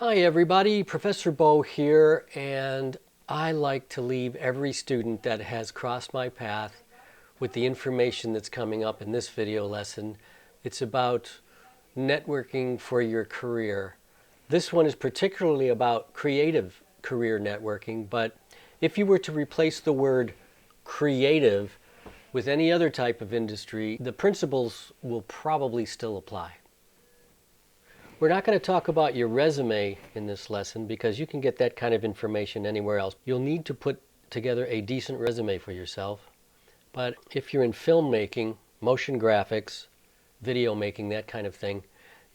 Hi everybody, Professor Bo here, and I like to leave every student that has crossed my path with the information that's coming up in this video lesson. It's about networking for your career. This one is particularly about creative career networking, but if you were to replace the word creative with any other type of industry, the principles will probably still apply. We're not going to talk about your resume in this lesson because you can get that kind of information anywhere else. You'll need to put together a decent resume for yourself. But if you're in filmmaking, motion graphics, video making, that kind of thing,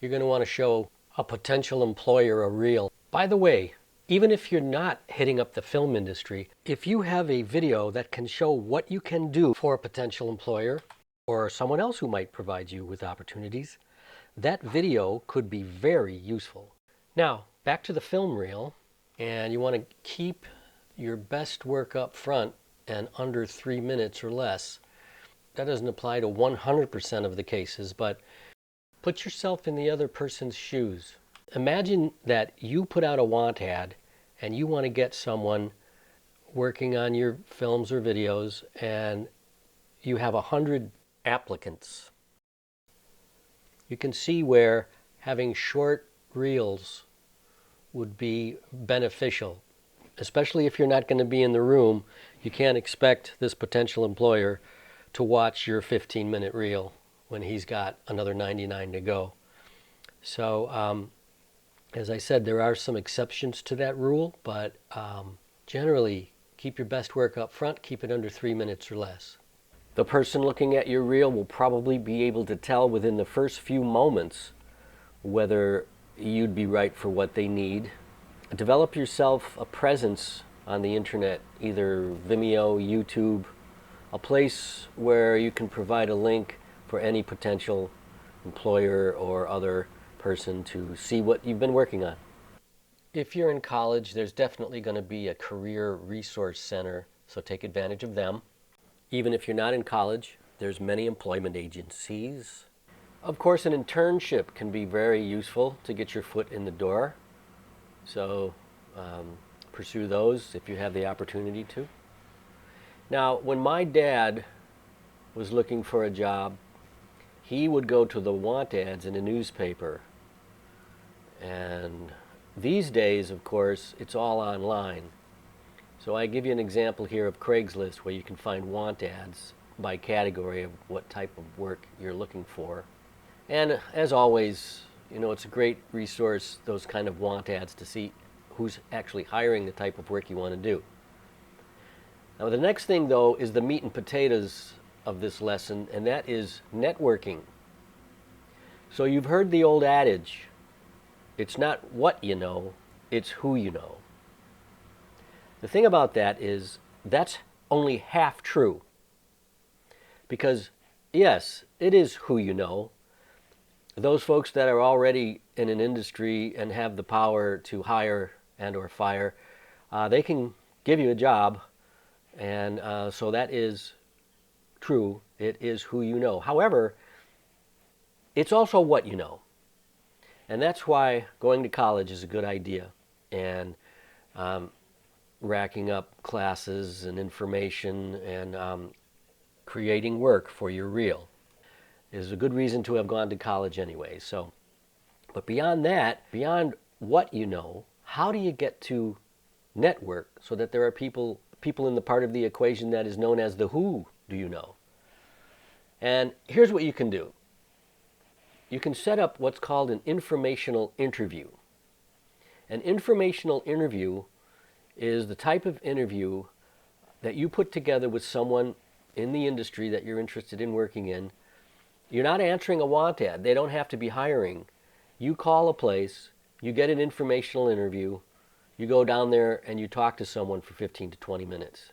you're going to want to show a potential employer a reel. By the way, even if you're not hitting up the film industry, if you have a video that can show what you can do for a potential employer or someone else who might provide you with opportunities, that video could be very useful. Now, back to the film reel, and you want to keep your best work up front and under 3 minutes or less. That doesn't apply to 100% of the cases, but put yourself in the other person's shoes. Imagine that you put out a want ad and you want to get someone working on your films or videos, and you have 100 applicants. You can see where having short reels would be beneficial, especially if you're not going to be in the room. You can't expect this potential employer to watch your 15-minute reel when he's got another 99 to go. So, as I said, there are some exceptions to that rule, but generally, keep your best work up front, keep it under 3 minutes or less. The person looking at your reel will probably be able to tell within the first few moments whether you'd be right for what they need. Develop yourself a presence on the internet, either Vimeo, YouTube, a place where you can provide a link for any potential employer or other person to see what you've been working on. If you're in college, there's definitely going to be a career resource center, so take advantage of them. Even if you're not in college, there's many employment agencies. Of course, an internship can be very useful to get your foot in the door. So pursue those if you have the opportunity to. Now, when my dad was looking for a job, he would go to the want ads in a newspaper. And these days, of course, it's all online. So I give you an example here of Craigslist, where you can find want ads by category of what type of work you're looking for. And as always, it's a great resource, those kind of want ads, to see who's actually hiring the type of work you want to do. Now, the next thing, though, is the meat and potatoes of this lesson, and that is networking. So you've heard the old adage, it's not what you know, it's who you know. The thing about that is that's only half true. Because, yes, it is who you know. Those folks that are already in an industry and have the power to hire and or fire, they can give you a job. And so that is true. It is who you know. However, it's also what you know. And that's why going to college is a good idea. And racking up classes and information and creating work for your reel is a good reason to have gone to college anyway. So, but beyond that, beyond what you know, how do you get to network so that there are people in the part of the equation that is known as the who do you know? And here's what you can do. You can set up what's called an informational interview. An informational interview is the type of interview that you put together with someone in the industry that you're interested in working in. You're not answering a want ad. They don't have to be hiring. You call a place, you get an informational interview, you go down there and you talk to someone for 15 to 20 minutes.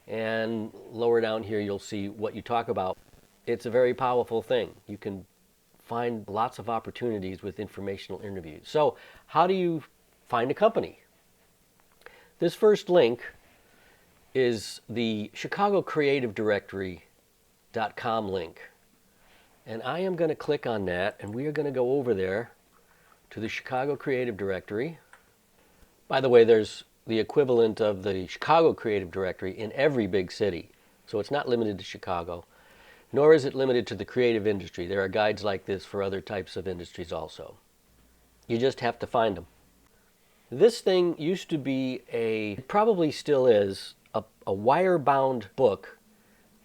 And lower down here you'll see what you talk about. It's a very powerful thing. You can find lots of opportunities with informational interviews. So how do you find a company? This first link is the Chicago Creative Directory.com link. And I am going to click on that, and we are going to go over there to the Chicago Creative Directory. By the way, there's the equivalent of the Chicago Creative Directory in every big city. So it's not limited to Chicago, nor is it limited to the creative industry. There are guides like this for other types of industries also. You just have to find them. This thing used to be probably still is, a wire-bound book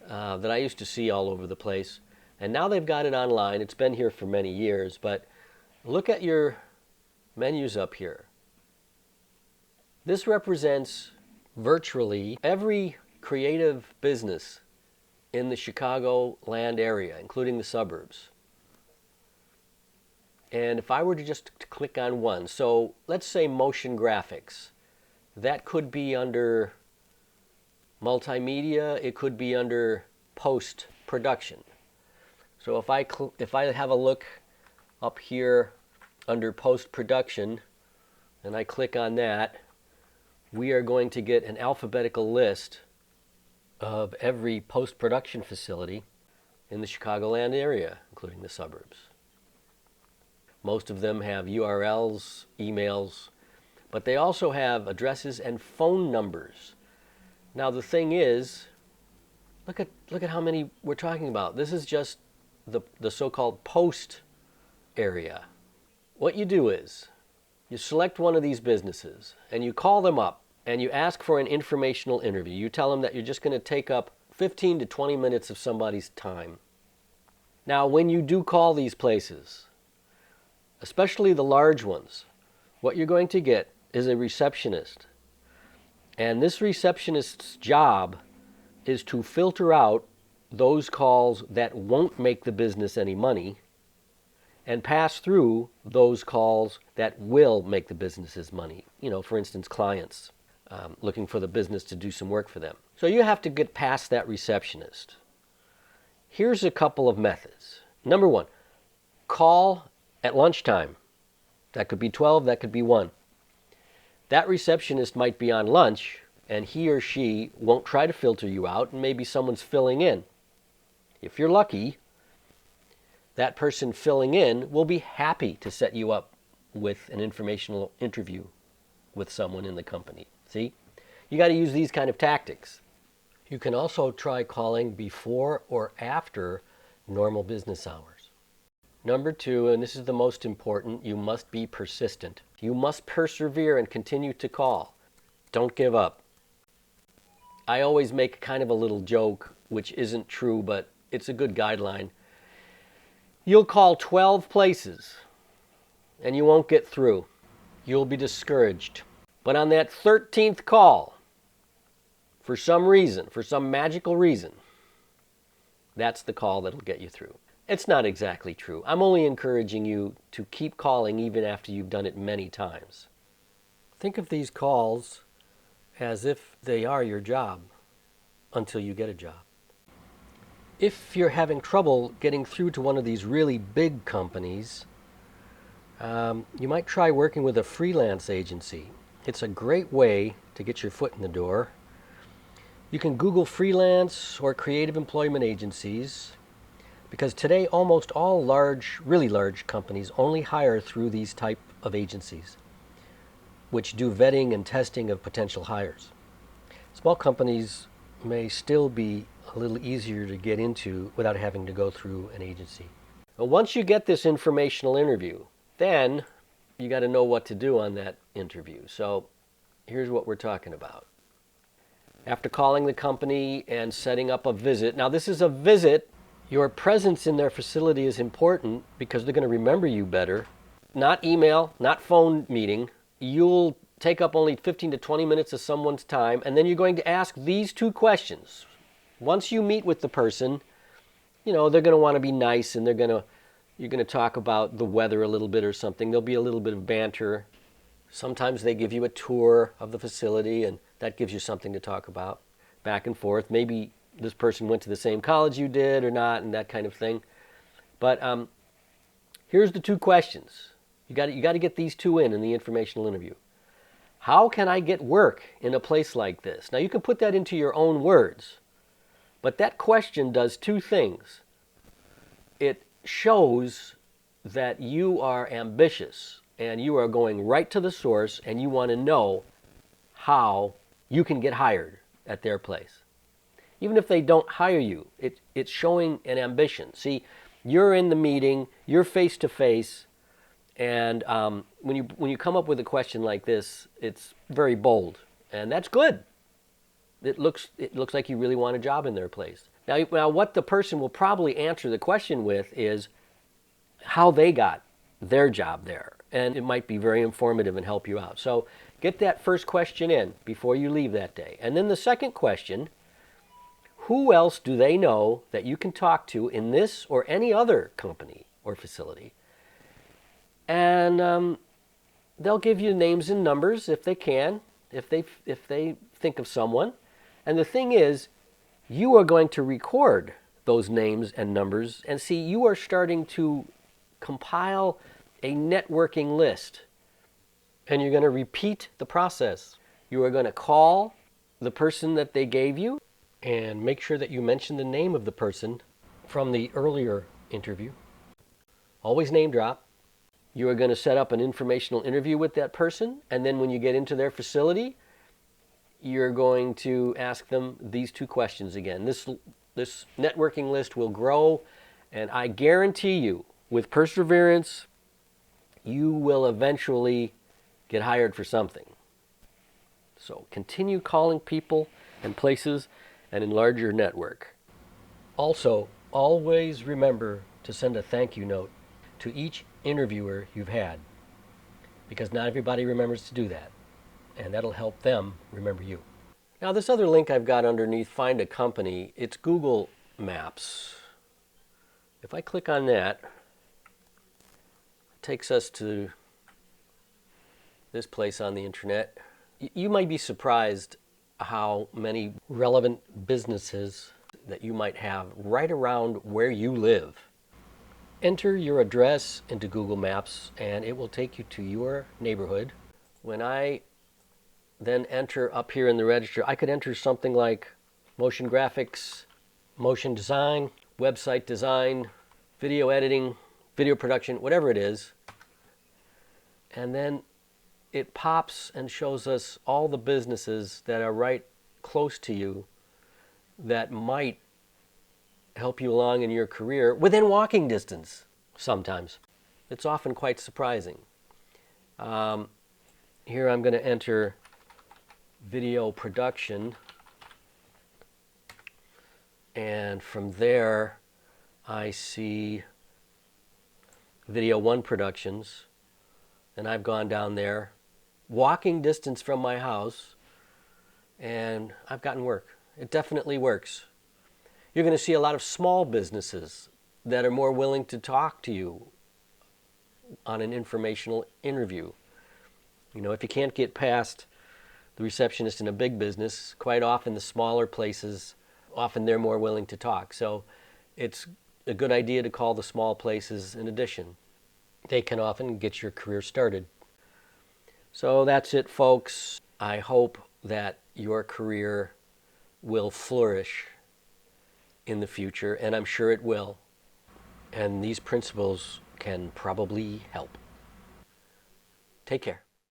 that I used to see all over the place. And now they've got it online. It's been here for many years, but look at your menus up here. This represents virtually every creative business in the Chicagoland area, including the suburbs. And if I were to just click on one, so let's say motion graphics, that could be under multimedia, it could be under post-production. So if I have a look up here under post-production, and I click on that, we are going to get an alphabetical list of every post-production facility in the Chicagoland area, including the suburbs. Most of them have URLs, emails, but they also have addresses and phone numbers. Now the thing is, look at how many we're talking about. This is just the so-called post area. What you do is, you select one of these businesses and you call them up and you ask for an informational interview. You tell them that you're just going to take up 15 to 20 minutes of somebody's time. Now when you do call these places, especially the large ones, what you're going to get is a receptionist. And this receptionist's job is to filter out those calls that won't make the business any money and pass through those calls that will make the businesses money. You know, for instance, clients looking for the business to do some work for them. So you have to get past that receptionist. Here's a couple of methods. Number one, call at lunchtime. That could be 12, that could be 1. That receptionist might be on lunch, and he or she won't try to filter you out, and maybe someone's filling in. If you're lucky, that person filling in will be happy to set you up with an informational interview with someone in the company. See? You got to use these kind of tactics. You can also try calling before or after normal business hours. Number 2, and this is the most important, you must be persistent. You must persevere and continue to call. Don't give up. I always make kind of a little joke, which isn't true, but it's a good guideline. You'll call 12 places and you won't get through. You'll be discouraged. But on that 13th call, for some reason, for some magical reason, that's the call that'll get you through. It's not exactly true. I'm only encouraging you to keep calling even after you've done it many times. Think of these calls as if they are your job until you get a job. If you're having trouble getting through to one of these really big companies, you might try working with a freelance agency. It's a great way to get your foot in the door. You can Google freelance or creative employment agencies, because today almost all really large companies only hire through these type of agencies, which do vetting and testing of potential hires. Small companies may still be a little easier to get into without having to go through an agency. But once you get this informational interview, then you got to know what to do on that interview. So here's what we're talking about. After calling the company and setting up a visit, now this is a visit. Your presence in their facility is important because they're going to remember you better. Not email, not phone meeting. You'll take up only 15 to 20 minutes of someone's time, and then you're going to ask these 2 questions. Once you meet with the person, you know, they're going to want to be nice, and you're going to talk about the weather a little bit or something. There'll be a little bit of banter. Sometimes they give you a tour of the facility, and that gives you something to talk about back and forth. Maybe this person went to the same college you did or not, and that kind of thing. But here's the 2 questions. You got to get these 2 in the informational interview. How can I get work in a place like this? Now you can put that into your own words, but that question does 2 things. It shows that you are ambitious and you are going right to the source, and you want to know how you can get hired at their place. Even if they don't hire you, it's showing an ambition. See, you're in the meeting, you're face to face, and when you come up with a question like this, it's very bold, and that's good. It looks like you really want a job in their place. Now, what the person will probably answer the question with is how they got their job there, and it might be very informative and help you out. So get that first question in before you leave that day. And then the second question, who else do they know that you can talk to in this or any other company or facility? And they'll give you names and numbers if they can, if they think of someone. And the thing is, you are going to record those names and numbers, and see, you are starting to compile a networking list. And you're going to repeat the process. You are going to call the person that they gave you, and make sure that you mention the name of the person from the earlier interview. Always name drop. You are going to set up an informational interview with that person, and then when you get into their facility, you're going to ask them these two questions again. This networking list will grow, and I guarantee you, with perseverance, you will eventually get hired for something. So continue calling people and places and enlarge your network. Also, always remember to send a thank you note to each interviewer you've had, because not everybody remembers to do that, and that'll help them remember you. Now, this other link I've got underneath Find a Company, it's Google Maps. If I click on that, it takes us to this place on the internet. You might be surprised how many relevant businesses that you might have right around where you live. Enter your address into Google Maps and it will take you to your neighborhood. When I then enter up here in the register, I could enter something like motion graphics, motion design, website design, video editing, video production, whatever it is. And then it pops and shows us all the businesses that are right close to you that might help you along in your career within walking distance sometimes. It's often quite surprising. Here I'm going to enter video production, and from there I see Video One Productions, and I've gone down there walking distance from my house, and I've gotten work. It definitely works. You're going to see a lot of small businesses that are more willing to talk to you on an informational interview. You know, if you can't get past the receptionist in a big business, quite often the smaller places, often they're more willing to talk. So it's a good idea to call the small places in addition. They can often get your career started. So that's it, folks. I hope that your career will flourish in the future, and I'm sure it will. And these principles can probably help. Take care.